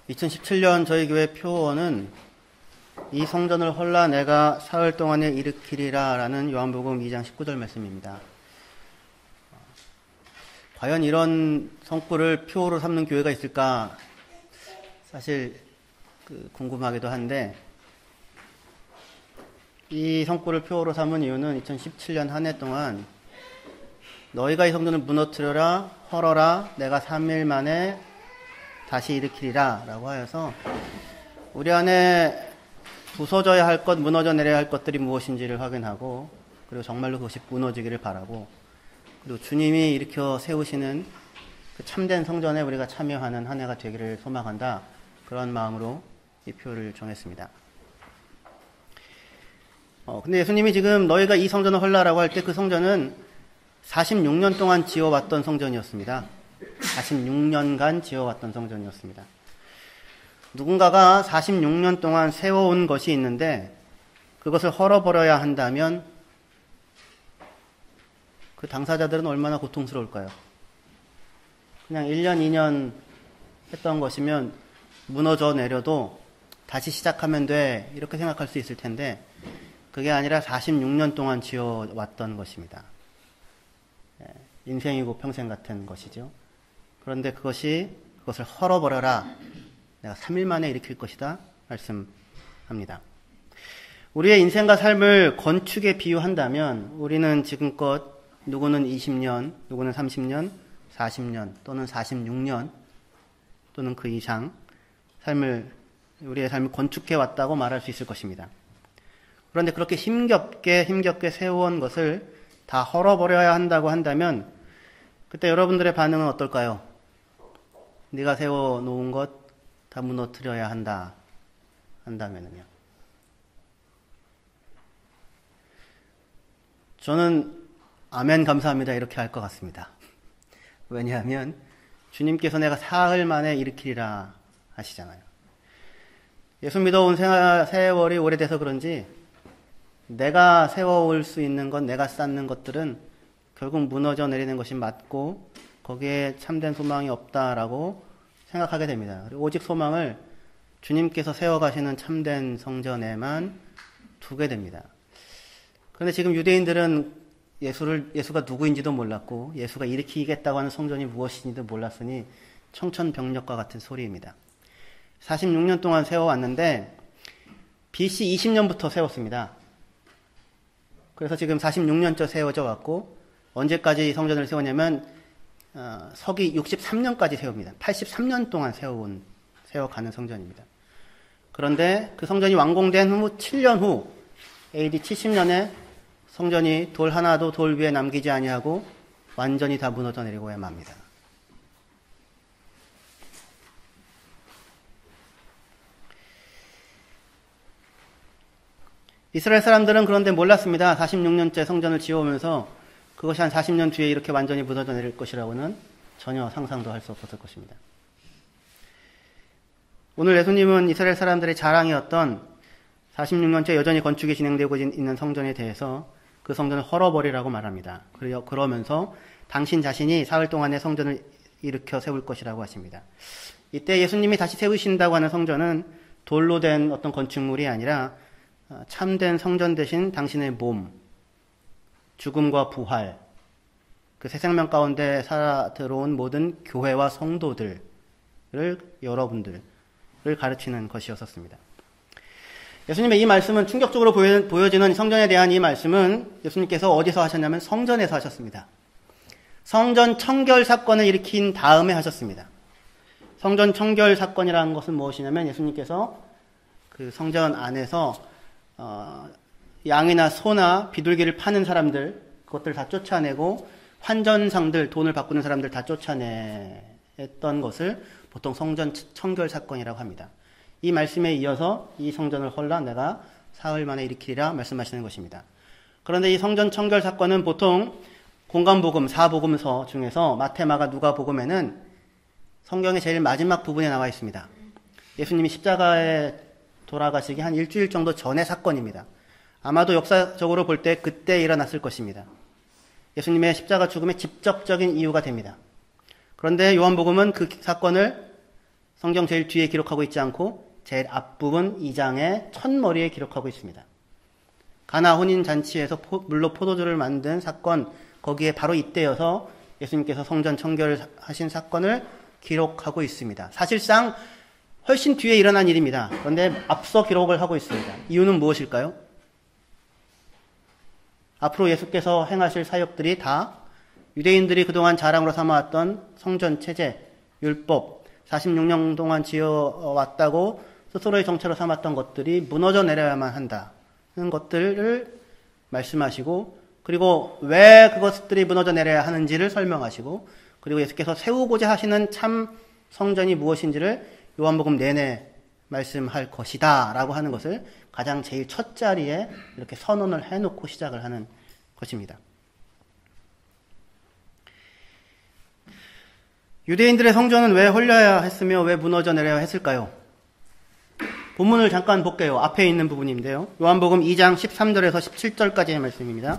2017년 저희 교회 표어는 이 성전을 헐라 내가 사흘 동안에 일으키리라 라는 요한복음 2장 19절 말씀입니다. 과연 이런 성구를 표어로 삼는 교회가 있을까 사실 궁금하기도 한데, 이 성구를 표어로 삼은 이유는 2017년 한 해 동안 너희가 이 성전을 무너뜨려라 헐어라 내가 3일 만에 다시 일으키리라 라고 하여서 우리 안에 부서져야 할 것, 무너져 내려야 할 것들이 무엇인지를 확인하고, 그리고 정말로 그것이 무너지기를 바라고, 그리고 주님이 일으켜 세우시는 그 참된 성전에 우리가 참여하는 한 해가 되기를 소망한다, 그런 마음으로 이 표를 정했습니다. 근데 예수님이 지금 너희가 이 성전을 헐라라고 할 때 그 성전은 46년 동안 지어왔던 성전이었습니다. 46년간 지어왔던 성전이었습니다. 누군가가 46년 동안 세워온 것이 있는데 그것을 헐어버려야 한다면 그 당사자들은 얼마나 고통스러울까요? 그냥 1년, 2년 했던 것이면 무너져 내려도 다시 시작하면 돼, 이렇게 생각할 수 있을 텐데 그게 아니라 46년 동안 지어왔던 것입니다. 인생이고 평생 같은 것이죠. 그런데 그것을 헐어버려라, 내가 3일 만에 일으킬 것이다 말씀합니다. 우리의 인생과 삶을 건축에 비유한다면 우리는 지금껏 누구는 20년, 누구는 30년, 40년 또는 46년 또는 그 이상 우리의 삶을 건축해 왔다고 말할 수 있을 것입니다. 그런데 그렇게 힘겹게 세워온 것을 다 헐어버려야 한다고 한다면 그때 여러분들의 반응은 어떨까요? 네가 세워놓은 것 다 무너뜨려야 한다면요. 저는 아멘 감사합니다 이렇게 할 것 같습니다. 왜냐하면 주님께서 내가 사흘 만에 일으키리라 하시잖아요. 예수 믿어온 세월이 오래돼서 그런지 내가 세워올 수 있는 것, 내가 쌓는 것들은 결국 무너져 내리는 것이 맞고 거기에 참된 소망이 없다라고 생각하게 됩니다. 그리고 오직 소망을 주님께서 세워가시는 참된 성전에만 두게 됩니다. 그런데 지금 유대인들은 예수가 누구인지도 몰랐고 예수가 일으키겠다고 하는 성전이 무엇인지도 몰랐으니 청천벽력과 같은 소리입니다. 46년 동안 세워왔는데 BC 20년부터 세웠습니다. 그래서 지금 46년째 세워져 왔고 언제까지 성전을 세우냐면 서기 63년까지 세웁니다. 83년 동안 세워가는 성전입니다. 그런데 그 성전이 완공된 후 7년 후 AD 70년에 성전이 돌 하나도 돌 위에 남기지 아니하고 완전히 다 무너져 내리고야 맙니다. 이스라엘 사람들은 그런데 몰랐습니다. 46년째 성전을 지어오면서 그것이 한 40년 뒤에 이렇게 완전히 무너져 내릴 것이라고는 전혀 상상도 할 수 없었을 것입니다. 오늘 예수님은 이스라엘 사람들의 자랑이었던 46년째 여전히 건축이 진행되고 있는 성전에 대해서 그 성전을 헐어버리라고 말합니다. 그러면서 당신 자신이 사흘 동안에 성전을 일으켜 세울 것이라고 하십니다. 이때 예수님이 다시 세우신다고 하는 성전은 돌로 된 어떤 건축물이 아니라 참된 성전 대신 당신의 몸, 죽음과 부활, 그 새 생명 가운데 살아 들어온 모든 교회와 성도들을, 여러분들을 가르치는 것이었습니다. 예수님의 이 말씀은 충격적으로 보여지는 성전에 대한 이 말씀은 예수님께서 어디서 하셨냐면 성전에서 하셨습니다. 성전 청결 사건을 일으킨 다음에 하셨습니다. 성전 청결 사건이라는 것은 무엇이냐면 예수님께서 그 성전 안에서 양이나 소나 비둘기를 파는 사람들, 그것들 다 쫓아내고 환전상들, 돈을 바꾸는 사람들 다 쫓아냈던 것을 보통 성전 청결 사건이라고 합니다. 이 말씀에 이어서 이 성전을 헐라 내가 사흘 만에 일으키리라 말씀하시는 것입니다. 그런데 이 성전 청결 사건은 보통 공간복음, 사복음서 중에서 마태, 마가, 누가복음에는 성경의 제일 마지막 부분에 나와 있습니다. 예수님이 십자가에 돌아가시기 한 일주일 정도 전의 사건입니다. 아마도 역사적으로 볼 때 그때 일어났을 것입니다. 예수님의 십자가 죽음의 직접적인 이유가 됩니다. 그런데 요한복음은 그 사건을 성경 제일 뒤에 기록하고 있지 않고 제일 앞부분 2장의 첫머리에 기록하고 있습니다. 가나 혼인잔치에서 물로 포도주를 만든 사건, 거기에 바로 이때여서 예수님께서 성전 청결하신 사건을 기록하고 있습니다. 사실상 훨씬 뒤에 일어난 일입니다. 그런데 앞서 기록을 하고 있습니다. 이유는 무엇일까요? 앞으로 예수께서 행하실 사역들이 다 유대인들이 그동안 자랑으로 삼아왔던 성전 체제, 율법, 46년 동안 지어왔다고 스스로의 정체로 삼았던 것들이 무너져 내려야만 한다는 것들을 말씀하시고, 그리고 왜 그것들이 무너져 내려야 하는지를 설명하시고, 그리고 예수께서 세우고자 하시는 참 성전이 무엇인지를 요한복음 내내 말씀할 것이다 라고 하는 것을 가장 제일 첫 자리에 이렇게 선언을 해놓고 시작을 하는 것입니다. 유대인들의 성전은 왜 홀려야 했으며 왜 무너져 내려야 했을까요? 본문을 잠깐 볼게요. 앞에 있는 부분인데요. 요한복음 2장 13절에서 17절까지의 말씀입니다.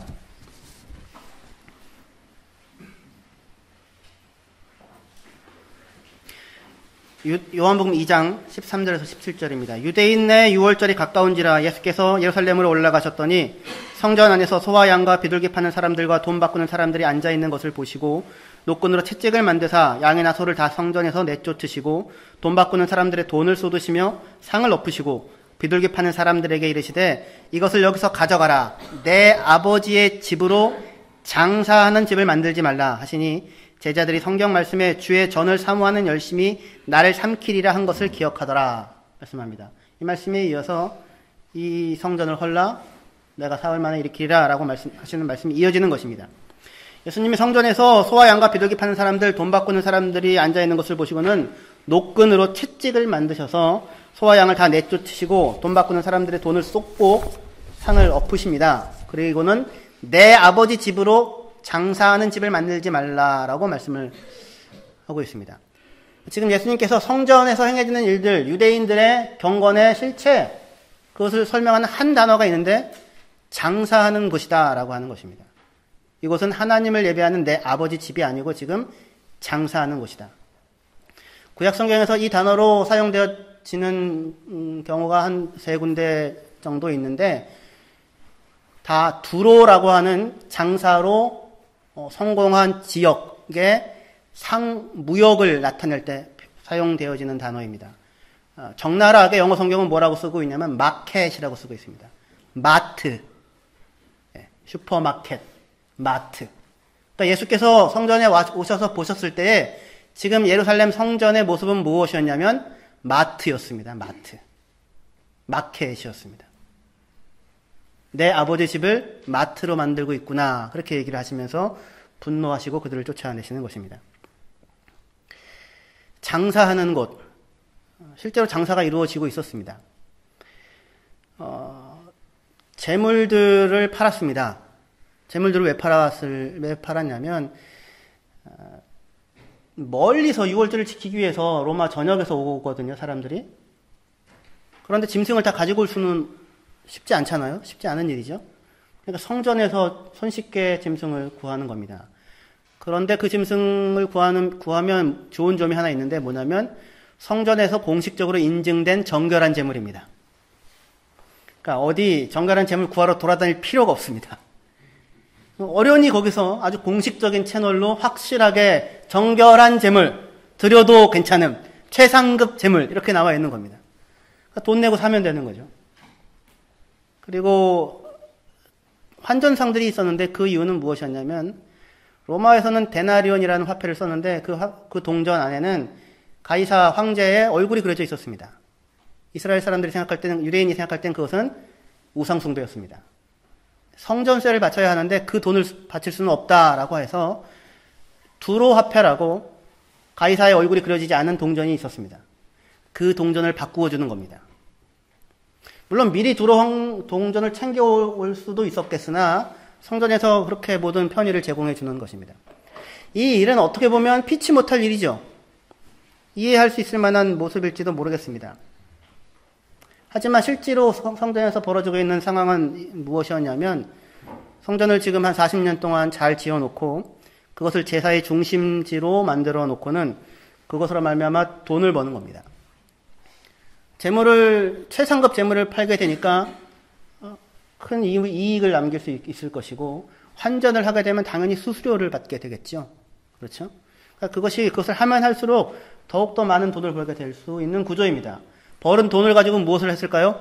요한복음 2장 13절에서 17절입니다. 유대인의 유월절이 가까운지라 예수께서 예루살렘으로 올라가셨더니 성전 안에서 소와 양과 비둘기 파는 사람들과 돈 바꾸는 사람들이 앉아있는 것을 보시고 노끈으로 채찍을 만드사 양이나 소를 다 성전에서 내쫓으시고 돈 바꾸는 사람들의 돈을 쏟으시며 상을 엎으시고 비둘기 파는 사람들에게 이르시되 이것을 여기서 가져가라. 내 아버지의 집으로 장사하는 집을 만들지 말라 하시니 제자들이 성경 말씀에 주의 전을 사모하는 열심히 나를 삼키리라 한 것을 기억하더라 말씀합니다. 이 말씀에 이어서 이 성전을 헐라 내가 사흘 만에 일으키리라 라고 하시는 말씀이 이어지는 것입니다. 예수님이 성전에서 소와 양과 비둘기 파는 사람들, 돈 바꾸는 사람들이 앉아있는 것을 보시고는 노끈으로 채찍을 만드셔서 소와 양을 다 내쫓으시고 돈 바꾸는 사람들의 돈을 쏟고 상을 엎으십니다. 그리고는 내 아버지 집으로 장사하는 집을 만들지 말라라고 말씀을 하고 있습니다. 지금 예수님께서 성전에서 행해지는 일들, 유대인들의 경건의 실체, 그것을 설명하는 한 단어가 있는데 장사하는 곳이다 라고 하는 것입니다. 이곳은 하나님을 예배하는 내 아버지 집이 아니고 지금 장사하는 곳이다. 구약 성경에서 이 단어로 사용되어지는 경우가 한 3군데 정도 있는데 다 두로라고 하는 장사로 성공한 지역의 무역을 나타낼 때 사용되어지는 단어입니다. 적나라하게 영어 성경은 뭐라고 쓰고 있냐면 마켓이라고 쓰고 있습니다. 마트, 슈퍼마켓, 마트. 그러니까 예수께서 성전에 오셔서 보셨을 때에 지금 예루살렘 성전의 모습은 무엇이었냐면 마트였습니다. 마트. 마켓이었습니다. 내 아버지 집을 마트로 만들고 있구나. 그렇게 얘기를 하시면서 분노하시고 그들을 쫓아내시는 것입니다. 장사하는 곳. 실제로 장사가 이루어지고 있었습니다. 재물들을 팔았습니다. 재물들을 왜 팔았냐면 멀리서 유월절을 지키기 위해서 로마 전역에서 오거든요, 사람들이. 그런데 짐승을 다 가지고 올 수는 쉽지 않잖아요. 쉽지 않은 일이죠. 그러니까 성전에서 손쉽게 짐승을 구하는 겁니다. 그런데 그 짐승을 구하면 좋은 점이 하나 있는데 뭐냐면 성전에서 공식적으로 인증된 정결한 제물입니다. 그러니까 어디 정결한 제물 구하러 돌아다닐 필요가 없습니다. 어련히 거기서 아주 공식적인 채널로 확실하게 정결한 제물, 드려도 괜찮음, 최상급 제물 이렇게 나와 있는 겁니다. 그러니까 돈 내고 사면 되는 거죠. 그리고 환전상들이 있었는데 그 이유는 무엇이었냐면 로마에서는 데나리온이라는 화폐를 썼는데 그 동전 안에는 가이사 황제의 얼굴이 그려져 있었습니다. 이스라엘 사람들이 생각할 때는, 유대인이 생각할 때는 그것은 우상숭배였습니다. 성전세를 바쳐야 하는데 그 돈을 바칠 수는 없다라고 해서 두로 화폐라고 가이사의 얼굴이 그려지지 않은 동전이 있었습니다. 그 동전을 바꾸어 주는 겁니다. 물론 미리 두로 동전을 챙겨올 수도 있었겠으나 성전에서 그렇게 모든 편의를 제공해 주는 것입니다. 이 일은 어떻게 보면 피치 못할 일이죠. 이해할 수 있을 만한 모습일지도 모르겠습니다. 하지만 실제로 성전에서 벌어지고 있는 상황은 무엇이었냐면 성전을 지금 한 40년 동안 잘 지어놓고 그것을 제사의 중심지로 만들어 놓고는 그것으로 말미암아 돈을 버는 겁니다. 재물을, 최상급 재물을 팔게 되니까 큰 이익을 남길 수 있을 것이고, 환전을 하게 되면 당연히 수수료를 받게 되겠죠. 그렇죠? 그러니까 그것을 하면 할수록 더욱더 많은 돈을 벌게 될 수 있는 구조입니다. 벌은 돈을 가지고 무엇을 했을까요?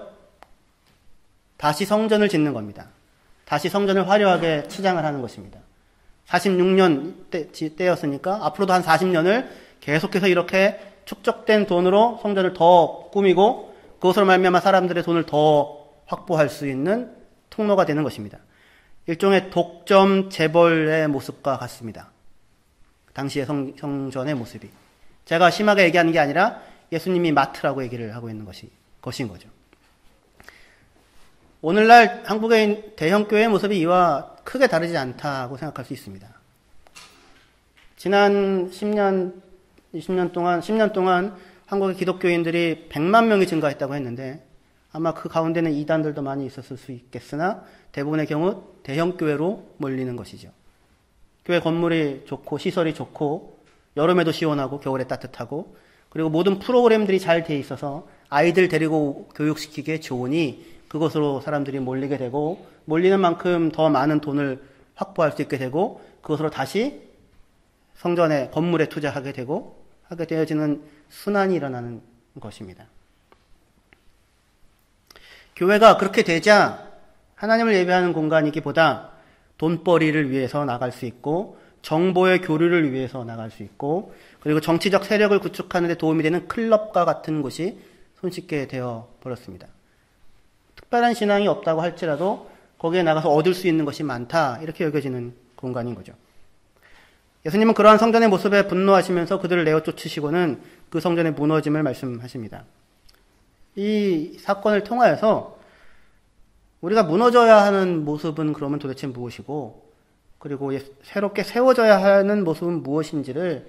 다시 성전을 짓는 겁니다. 다시 성전을 화려하게 치장을 하는 것입니다. 46년 때였으니까 앞으로도 한 40년을 계속해서 이렇게 축적된 돈으로 성전을 더 꾸미고 그것으로 말미암아 사람들의 돈을 더 확보할 수 있는 통로가 되는 것입니다. 일종의 독점 재벌의 모습과 같습니다. 당시의 성전의 모습이. 제가 심하게 얘기하는 게 아니라 예수님이 마트라고 얘기를 하고 있는 것인 거죠. 오늘날 한국의 대형교회의 모습이 이와 크게 다르지 않다고 생각할 수 있습니다. 지난 10년 동안 한국의 기독교인들이 100만 명이 증가했다고 했는데 아마 그 가운데는 이단들도 많이 있었을 수 있겠으나 대부분의 경우 대형교회로 몰리는 것이죠. 교회 건물이 좋고 시설이 좋고 여름에도 시원하고 겨울에 따뜻하고 그리고 모든 프로그램들이 잘 돼 있어서 아이들 데리고 교육시키기에 좋으니 그것으로 사람들이 몰리게 되고 몰리는 만큼 더 많은 돈을 확보할 수 있게 되고 그것으로 다시 성전에 건물에 투자하게 되고 하게 되어지는 순환이 일어나는 것입니다. 교회가 그렇게 되자 하나님을 예배하는 공간이기보다 돈벌이를 위해서 나갈 수 있고 정보의 교류를 위해서 나갈 수 있고 그리고 정치적 세력을 구축하는 데 도움이 되는 클럽과 같은 곳이 손쉽게 되어 버렸습니다. 특별한 신앙이 없다고 할지라도 거기에 나가서 얻을 수 있는 것이 많다 이렇게 여겨지는 공간인 거죠. 예수님은 그러한 성전의 모습에 분노하시면서 그들을 내어 쫓으시고는 그 성전의 무너짐을 말씀하십니다. 이 사건을 통하여서 우리가 무너져야 하는 모습은 그러면 도대체 무엇이고 그리고 새롭게 세워져야 하는 모습은 무엇인지를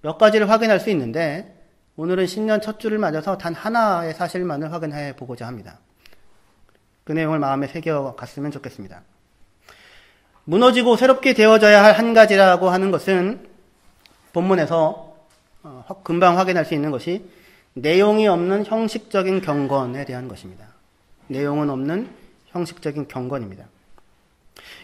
몇 가지를 확인할 수 있는데 오늘은 신년 첫 주를 맞아서 단 하나의 사실만을 확인해 보고자 합니다. 그 내용을 마음에 새겨갔으면 좋겠습니다. 무너지고 새롭게 되어져야 할 한 가지라고 하는 것은 본문에서 금방 확인할 수 있는 것이 내용이 없는 형식적인 경건에 대한 것입니다. 내용은 없는 형식적인 경건입니다.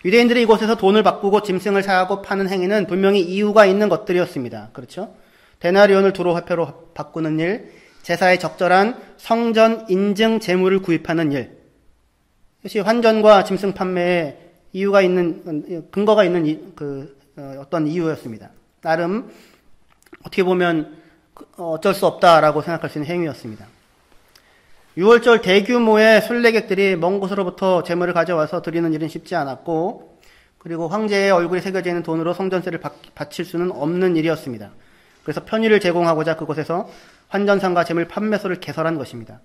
유대인들이 이곳에서 돈을 바꾸고 짐승을 사고 파는 행위는 분명히 이유가 있는 것들이었습니다. 그렇죠? 데나리온을 두로 화폐로 바꾸는 일, 제사에 적절한 성전 인증 재물을 구입하는 일, 이것이 환전과 짐승 판매에 이유가 있는 근거가 있는 어떤 이유였습니다. 나름 어떻게 보면 어쩔 수 없다라고 생각할 수 있는 행위였습니다. 6월절 대규모의 순례객들이 먼 곳으로부터 재물을 가져와서 드리는 일은 쉽지 않았고 그리고 황제의 얼굴이 새겨져 있는 돈으로 성전세를 바칠 수는 없는 일이었습니다. 그래서 편의를 제공하고자 그곳에서 환전상과 재물 판매소를 개설한 것입니다.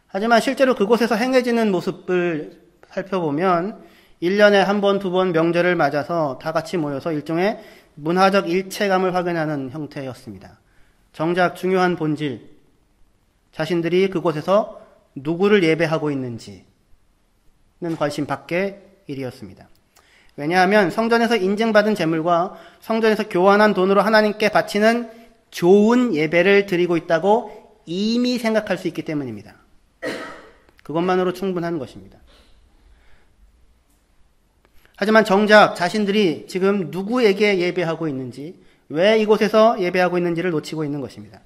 하지만 실제로 그곳에서 행해지는 모습을 살펴보면 1년에 한 번, 두 번 명절을 맞아서 다 같이 모여서 일종의 문화적 일체감을 확인하는 형태였습니다. 정작 중요한 본질, 자신들이 그곳에서 누구를 예배하고 있는지는 관심 밖의 일이었습니다. 왜냐하면 성전에서 인증받은 재물과 성전에서 교환한 돈으로 하나님께 바치는 좋은 예배를 드리고 있다고 이미 생각할 수 있기 때문입니다. 그것만으로 충분한 것입니다. 하지만 정작 자신들이 지금 누구에게 예배하고 있는지, 왜 이곳에서 예배하고 있는지를 놓치고 있는 것입니다.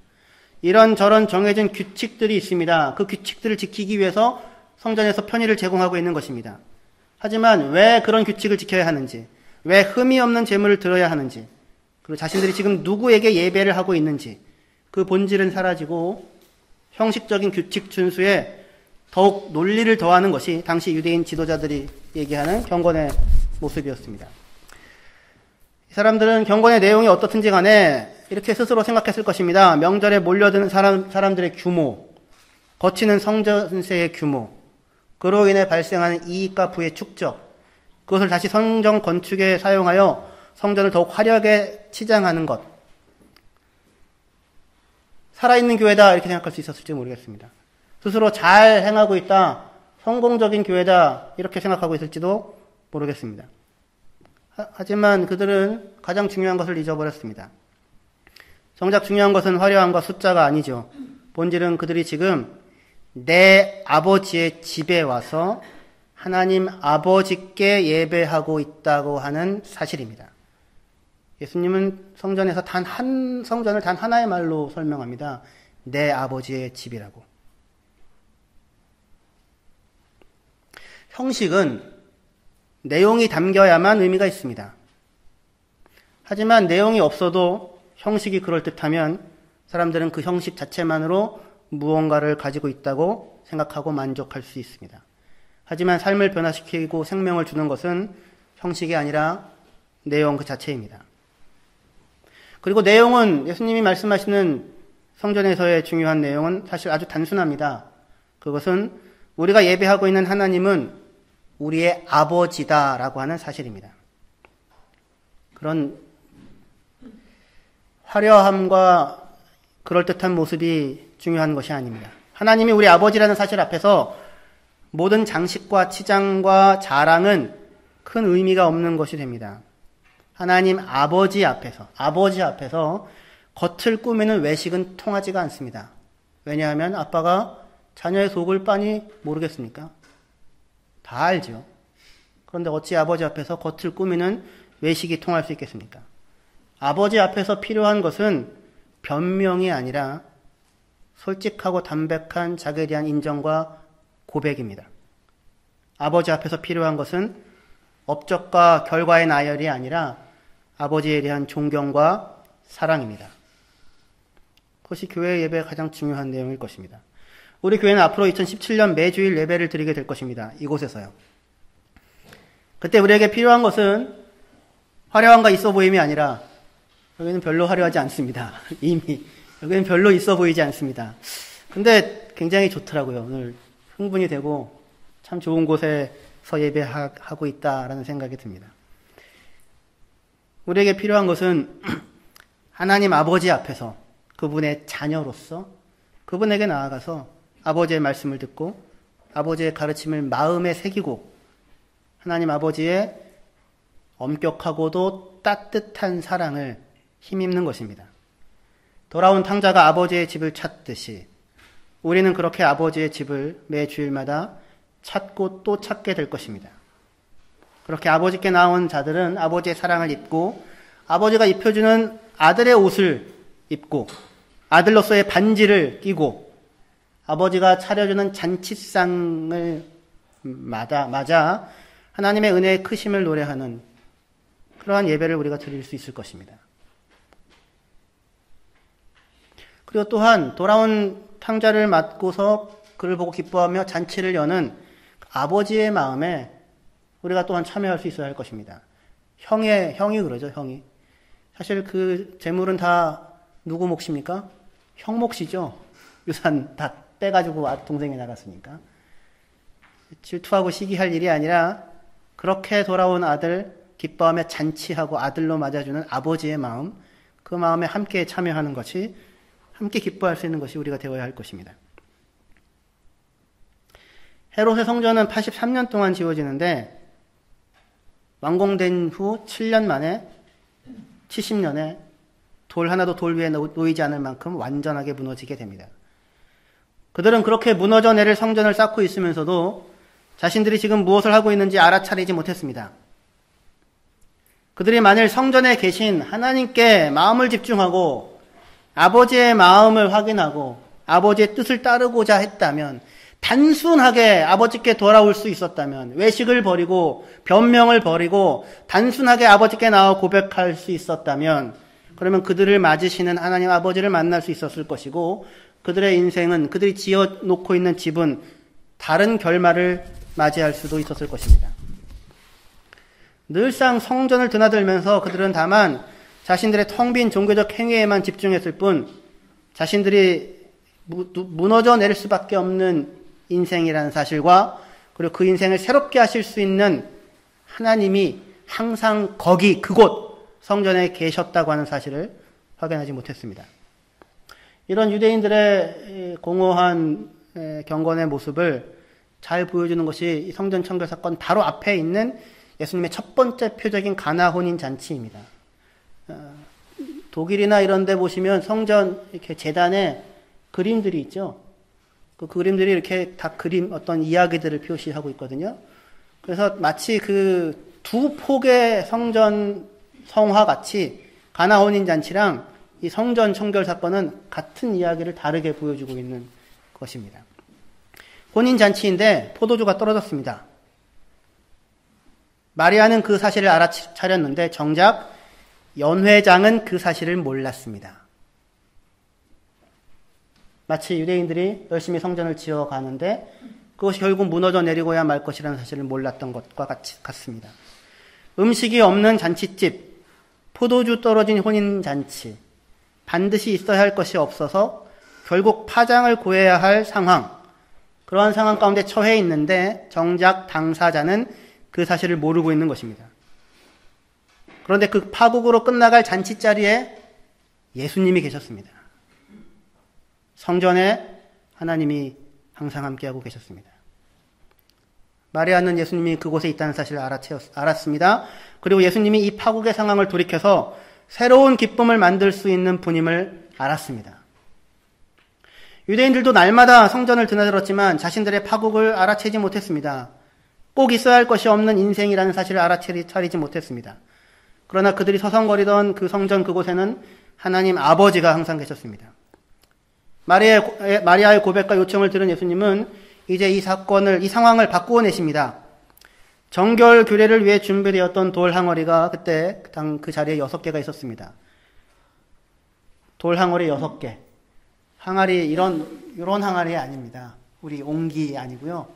이런저런 정해진 규칙들이 있습니다. 그 규칙들을 지키기 위해서 성전에서 편의를 제공하고 있는 것입니다. 하지만 왜 그런 규칙을 지켜야 하는지, 왜 흠이 없는 재물을 들어야 하는지, 그리고 자신들이 지금 누구에게 예배를 하고 있는지 그 본질은 사라지고 형식적인 규칙 준수에 더욱 논리를 더하는 것이 당시 유대인 지도자들이 얘기하는 경건의 모습이었습니다. 이 사람들은 경건의 내용이 어떻든지 간에 이렇게 스스로 생각했을 것입니다. 명절에 몰려드는 사람들의 규모, 거치는 성전세의 규모, 그로 인해 발생하는 이익과 부의 축적, 그것을 다시 성전 건축에 사용하여 성전을 더욱 화려하게 치장하는 것. 살아있는 교회다 이렇게 생각할 수 있었을지 모르겠습니다. 스스로 잘 행하고 있다, 성공적인 교회다 이렇게 생각하고 있을지도 모르겠습니다. 하지만 그들은 가장 중요한 것을 잊어버렸습니다. 정작 중요한 것은 화려함과 숫자가 아니죠. 본질은 그들이 지금 내 아버지의 집에 와서 하나님 아버지께 예배하고 있다고 하는 사실입니다. 예수님은 성전에서 성전을 단 하나의 말로 설명합니다. 내 아버지의 집이라고. 형식은 내용이 담겨야만 의미가 있습니다. 하지만 내용이 없어도 형식이 그럴듯하면 사람들은 그 형식 자체만으로 무언가를 가지고 있다고 생각하고 만족할 수 있습니다. 하지만 삶을 변화시키고 생명을 주는 것은 형식이 아니라 내용 그 자체입니다. 그리고 내용은 예수님이 말씀하시는 성전에서의 중요한 내용은 사실 아주 단순합니다. 그것은 우리가 예배하고 있는 하나님은 우리의 아버지다라고 하는 사실입니다. 그런 화려함과 그럴듯한 모습이 중요한 것이 아닙니다. 하나님이 우리 아버지라는 사실 앞에서 모든 장식과 치장과 자랑은 큰 의미가 없는 것이 됩니다. 하나님 아버지 앞에서 겉을 꾸미는 외식은 통하지가 않습니다. 왜냐하면 아빠가 자녀의 속을 빤히 모르겠습니까? 다 알죠. 그런데 어찌 아버지 앞에서 겉을 꾸미는 외식이 통할 수 있겠습니까? 아버지 앞에서 필요한 것은 변명이 아니라 솔직하고 담백한 자기에 대한 인정과 고백입니다. 아버지 앞에서 필요한 것은 업적과 결과의 나열이 아니라 아버지에 대한 존경과 사랑입니다. 그것이 교회 예배의 가장 중요한 내용일 것입니다. 우리 교회는 앞으로 2017년 매주일 예배를 드리게 될 것입니다. 이곳에서요. 그때 우리에게 필요한 것은 화려함과 있어 보임이 아니라 여기는 별로 화려하지 않습니다. 이미 여기는 별로 있어 보이지 않습니다. 근데 굉장히 좋더라고요. 오늘 흥분이 되고 참 좋은 곳에서 예배하고 있다라는 생각이 듭니다. 우리에게 필요한 것은 하나님 아버지 앞에서 그분의 자녀로서 그분에게 나아가서 아버지의 말씀을 듣고 아버지의 가르침을 마음에 새기고 하나님 아버지의 엄격하고도 따뜻한 사랑을 힘입는 것입니다. 돌아온 탕자가 아버지의 집을 찾듯이 우리는 그렇게 아버지의 집을 매 주일마다 찾고 또 찾게 될 것입니다. 그렇게 아버지께 나온 자들은 아버지의 사랑을 입고 아버지가 입혀주는 아들의 옷을 입고 아들로서의 반지를 끼고 아버지가 차려주는 잔치상을 맞아 하나님의 은혜의 크심을 노래하는 그러한 예배를 우리가 드릴 수 있을 것입니다. 그리고 또한 돌아온 탕자를 맞고서 그를 보고 기뻐하며 잔치를 여는 아버지의 마음에 우리가 또한 참여할 수 있어야 할 것입니다. 형이 그러죠, 형이. 사실 그 재물은 다 누구 몫입니까? 형 몫이죠. 유산 다 빼가지고 동생이 나갔으니까. 질투하고 시기할 일이 아니라 그렇게 돌아온 아들 기뻐하며 잔치하고 아들로 맞아주는 아버지의 마음, 그 마음에 함께 참여하는 것이 함께 기뻐할 수 있는 것이 우리가 되어야 할 것입니다. 헤롯의 성전은 83년 동안 지어지는데 완공된 후 7년 만에 70년에 돌 하나도 돌 위에 놓이지 않을 만큼 완전하게 무너지게 됩니다. 그들은 그렇게 무너져 내릴 성전을 쌓고 있으면서도 자신들이 지금 무엇을 하고 있는지 알아차리지 못했습니다. 그들이 만일 성전에 계신 하나님께 마음을 집중하고 아버지의 마음을 확인하고 아버지의 뜻을 따르고자 했다면, 단순하게 아버지께 돌아올 수 있었다면, 외식을 버리고 변명을 버리고 단순하게 아버지께 나와 고백할 수 있었다면, 그러면 그들을 맞으시는 하나님 아버지를 만날 수 있었을 것이고, 그들의 인생은, 그들이 지어놓고 있는 집은 다른 결말을 맞이할 수도 있었을 것입니다. 늘상 성전을 드나들면서 그들은 다만 자신들의 텅 빈 종교적 행위에만 집중했을 뿐, 자신들이 무너져 내릴 수밖에 없는 인생이라는 사실과, 그리고 그 인생을 새롭게 하실 수 있는 하나님이 항상 그곳 성전에 계셨다고 하는 사실을 확인하지 못했습니다. 이런 유대인들의 공허한 경건의 모습을 잘 보여주는 것이 성전 청결 사건 바로 앞에 있는 예수님의 첫 번째 표적인 가나 혼인 잔치입니다. 독일이나 이런 데 보시면 성전 이렇게 재단에 그림들이 있죠. 그 그림들이 이렇게 다 어떤 이야기들을 표시하고 있거든요. 그래서 마치 그 두 폭의 성전 성화 같이 가나 혼인잔치랑 이 성전 청결 사건은 같은 이야기를 다르게 보여주고 있는 것입니다. 혼인잔치인데 포도주가 떨어졌습니다. 마리아는 그 사실을 알아차렸는데 정작 연회장은 그 사실을 몰랐습니다. 마치 유대인들이 열심히 성전을 지어가는데 그것이 결국 무너져 내리고야 말 것이라는 사실을 몰랐던 것과 같습니다. 음식이 없는 잔치집, 포도주 떨어진 혼인잔치, 반드시 있어야 할 것이 없어서 결국 파장을 고해야 할 상황, 그러한 상황 가운데 처해 있는데 정작 당사자는 그 사실을 모르고 있는 것입니다. 그런데 그 파국으로 끝나갈 잔치 자리에 예수님이 계셨습니다. 성전에 하나님이 항상 함께하고 계셨습니다. 마리아는 예수님이 그곳에 있다는 사실을 알았습니다. 그리고 예수님이 이 파국의 상황을 돌이켜서 새로운 기쁨을 만들 수 있는 분임을 알았습니다. 유대인들도 날마다 성전을 드나들었지만 자신들의 파국을 알아채지 못했습니다. 꼭 있어야 할 것이 없는 인생이라는 사실을 알아차리지 못했습니다. 그러나 그들이 서성거리던 그 성전 그곳에는 하나님 아버지가 항상 계셨습니다. 마리아의 고백과 요청을 들은 예수님은 이제 이 상황을 바꾸어 내십니다. 정결 규례를 위해 준비되었던 돌 항아리가 그때 그 자리에 6개가 있었습니다. 돌 항아리 6개. 항아리, 이런 항아리 아닙니다. 우리 옹기 아니고요.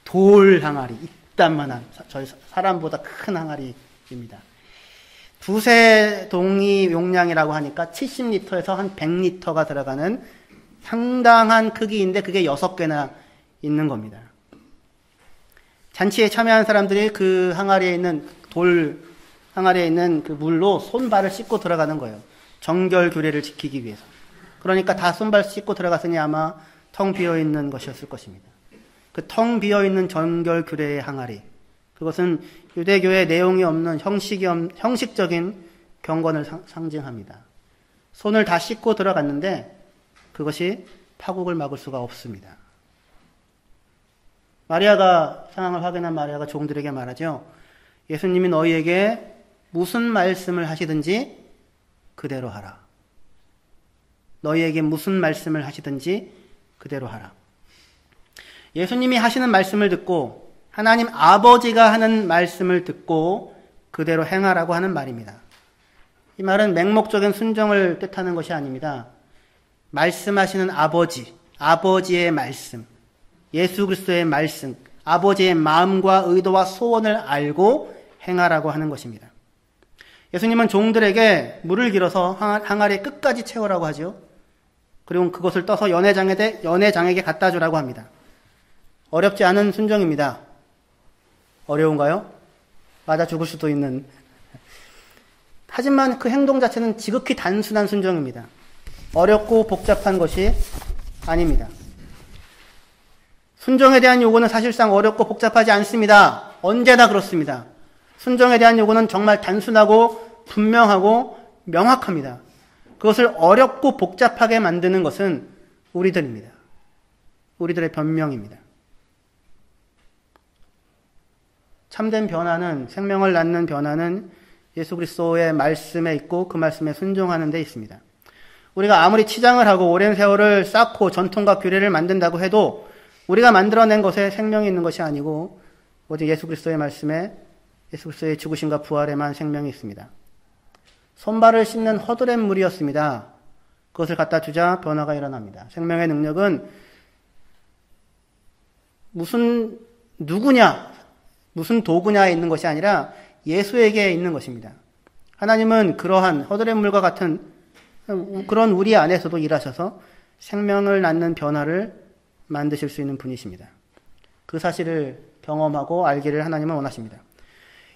돌 항아리, 이딴만한, 저희 사람보다 큰 항아리입니다. 두세 동이 용량이라고 하니까 70리터에서 한 100리터가 들어가는 상당한 크기인데 그게 6개나 있는 겁니다. 잔치에 참여한 사람들이 그 항아리에 있는 돌 항아리에 있는 그 물로 손발을 씻고 들어가는 거예요. 정결 규례를 지키기 위해서. 그러니까 다 손발 씻고 들어갔으니 아마 텅 비어 있는 것이었을 것입니다. 그 텅 비어 있는 정결 규례의 항아리. 그것은 유대교의 내용이 없는 형식적인 경건을 상징합니다. 손을 다 씻고 들어갔는데 그것이 파국을 막을 수가 없습니다. 상황을 확인한 마리아가 종들에게 말하죠. 예수님이 너희에게 무슨 말씀을 하시든지 그대로 하라. 너희에게 무슨 말씀을 하시든지 그대로 하라. 예수님이 하시는 말씀을 듣고 하나님 아버지가 하는 말씀을 듣고 그대로 행하라고 하는 말입니다. 이 말은 맹목적인 순종을 뜻하는 것이 아닙니다. 말씀하시는 아버지의 말씀, 예수 그리스도의 말씀, 아버지의 마음과 의도와 소원을 알고 행하라고 하는 것입니다. 예수님은 종들에게 물을 길어서 항아리 끝까지 채우라고 하죠. 그리고 그것을 떠서 연회장에게 갖다 주라고 합니다. 어렵지 않은 순종입니다. 어려운가요? 맞아 죽을 수도 있는. 하지만 그 행동 자체는 지극히 단순한 순종입니다. 어렵고 복잡한 것이 아닙니다. 순종에 대한 요구는 사실상 어렵고 복잡하지 않습니다. 언제나 그렇습니다. 순종에 대한 요구는 정말 단순하고 분명하고 명확합니다. 그것을 어렵고 복잡하게 만드는 것은 우리들입니다. 우리들의 변명입니다. 참된 변화는, 생명을 낳는 변화는 예수 그리스도의 말씀에 있고 그 말씀에 순종하는 데 있습니다. 우리가 아무리 치장을 하고 오랜 세월을 쌓고 전통과 규례를 만든다고 해도 우리가 만들어낸 것에 생명이 있는 것이 아니고 오직 예수 그리스도의 말씀에 예수 그리스도의 죽으심과 부활에만 생명이 있습니다. 손발을 씻는 허드렛 물이었습니다. 그것을 갖다 주자 변화가 일어납니다. 생명의 능력은 무슨 도구냐에 있는 것이 아니라 예수에게 있는 것입니다. 하나님은 그러한 허드렛 물과 같은 그런 우리 안에서도 일하셔서 생명을 낳는 변화를 만드실 수 있는 분이십니다. 그 사실을 경험하고 알기를 하나님은 원하십니다.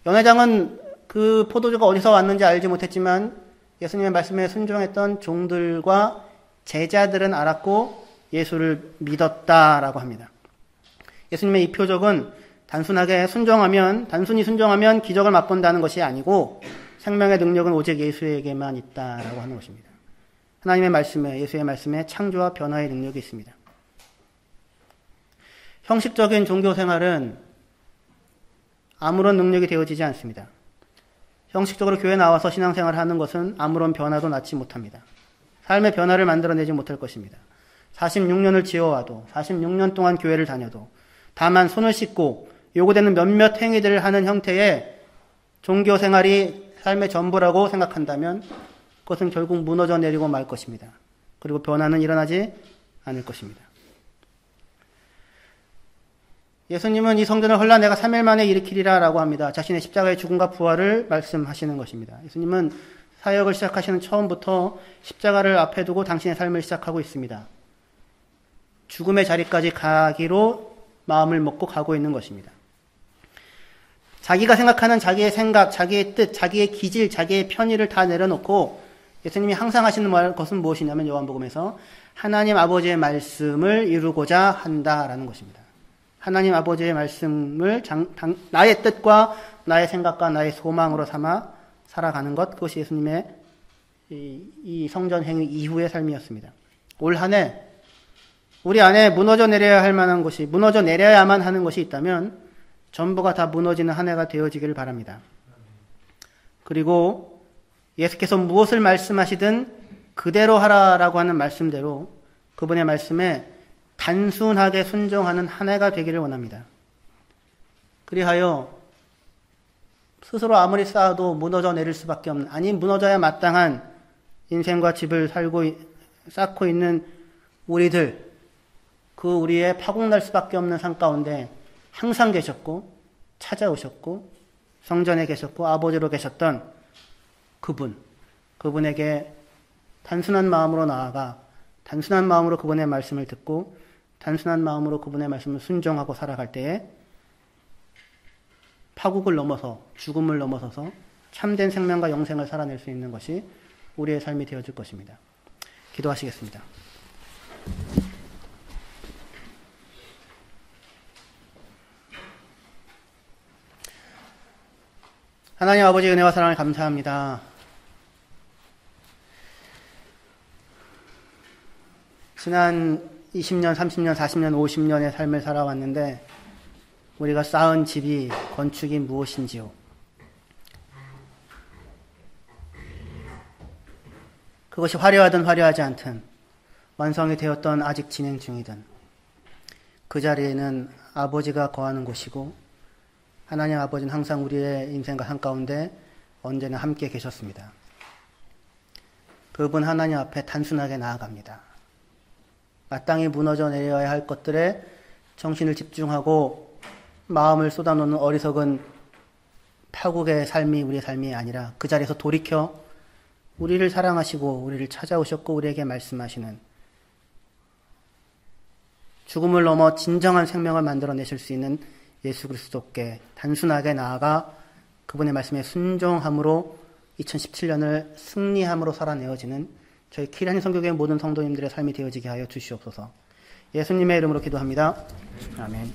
연회장은 그 포도주가 어디서 왔는지 알지 못했지만 예수님의 말씀에 순종했던 종들과 제자들은 알았고 예수를 믿었다라고 합니다. 예수님의 이 표적은 단순히 순종하면 기적을 맛본다는 것이 아니고 생명의 능력은 오직 예수에게만 있다라고 하는 것입니다. 하나님의 말씀에, 예수의 말씀에 창조와 변화의 능력이 있습니다. 형식적인 종교 생활은 아무런 능력이 되어지지 않습니다. 형식적으로 교회 나와서 신앙생활을 하는 것은 아무런 변화도 낳지 못합니다. 삶의 변화를 만들어내지 못할 것입니다. 46년을 지어와도 46년 동안 교회를 다녀도 다만 손을 씻고 요구되는 몇몇 행위들을 하는 형태의 종교생활이 삶의 전부라고 생각한다면 그것은 결국 무너져 내리고 말 것입니다. 그리고 변화는 일어나지 않을 것입니다. 예수님은 이 성전을 헐라 내가 3일 만에 일으키리라 라고 합니다. 자신의 십자가의 죽음과 부활을 말씀하시는 것입니다. 예수님은 사역을 시작하시는 처음부터 십자가를 앞에 두고 당신의 삶을 시작하고 있습니다. 죽음의 자리까지 가기로 마음을 먹고 가고 있는 것입니다. 자기가 생각하는 자기의 생각, 자기의 뜻, 자기의 기질, 자기의 편의를 다 내려놓고 예수님이 항상 하시는 것은 무엇이냐면 요한복음에서 하나님 아버지의 말씀을 이루고자 한다라는 것입니다. 하나님 아버지의 말씀을 나의 뜻과 나의 생각과 나의 소망으로 삼아 살아가는 것, 그것이 예수님의 이 성전 행위 이후의 삶이었습니다. 올 한 해 우리 안에 무너져 내려야 할 만한 것이, 무너져 내려야만 하는 것이 있다면 전부가 다 무너지는 한 해가 되어지기를 바랍니다. 그리고 예수께서 무엇을 말씀하시든 그대로 하라라고 하는 말씀대로 그분의 말씀에 단순하게 순종하는 한 해가 되기를 원합니다. 그리하여 스스로 아무리 쌓아도 무너져 내릴 수밖에 없는, 아니 무너져야 마땅한 인생과 집을 쌓고 있는 우리들, 그 우리의 파국날 수밖에 없는 산 가운데 항상 계셨고 찾아오셨고 성전에 계셨고 아버지로 계셨던 그분에게 단순한 마음으로 나아가 단순한 마음으로 그분의 말씀을 듣고 단순한 마음으로 그분의 말씀을 순종하고 살아갈 때에 파국을 넘어서 죽음을 넘어서서 참된 생명과 영생을 살아낼 수 있는 것이 우리의 삶이 되어질 것입니다. 기도하시겠습니다. 하나님 아버지 은혜와 사랑을 감사합니다. 지난 20년, 30년, 40년, 50년의 삶을 살아왔는데 우리가 쌓은 집이, 건축이 무엇인지요? 그것이 화려하든 화려하지 않든 완성이 되었던 아직 진행 중이든 그 자리에는 아버지가 거하는 곳이고 하나님 아버지는 항상 우리의 인생과 삶 가운데 언제나 함께 계셨습니다. 그분 하나님 앞에 단순하게 나아갑니다. 마땅히 무너져 내려야 할 것들에 정신을 집중하고 마음을 쏟아놓는 어리석은 파국의 삶이 우리의 삶이 아니라 그 자리에서 돌이켜 우리를 사랑하시고 우리를 찾아오셨고 우리에게 말씀하시는 죽음을 넘어 진정한 생명을 만들어내실 수 있는 예수 그리스도께 단순하게 나아가 그분의 말씀에 순종함으로 2017년을 승리함으로 살아내어지는 저희 키리안 성교회 모든 성도님들의 삶이 되어지게 하여 주시옵소서. 예수님의 이름으로 기도합니다. 아멘.